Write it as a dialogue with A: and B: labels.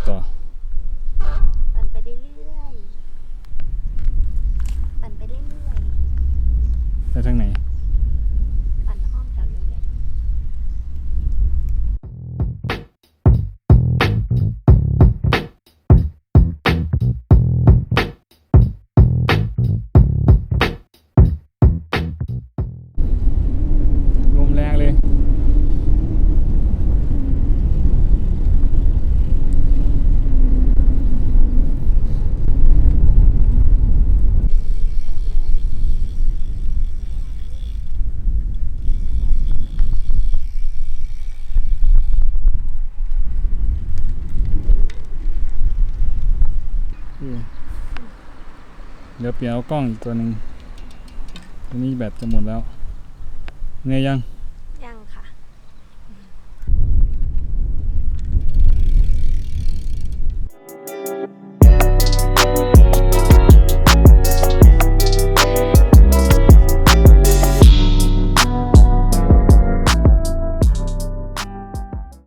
A: ต่อ
B: ปั่นไปเรื่อยๆปั่นไปเรื่อยๆ
A: ไปทางไหน
B: ปั่นอ้อมแถวนี้เลย
A: ลมแรงเลยเดี๋ยวเปลี่ยนเอากล้องอีกตัวหนึ่งตัวนี้แบตจะหมดแล้วไงยัง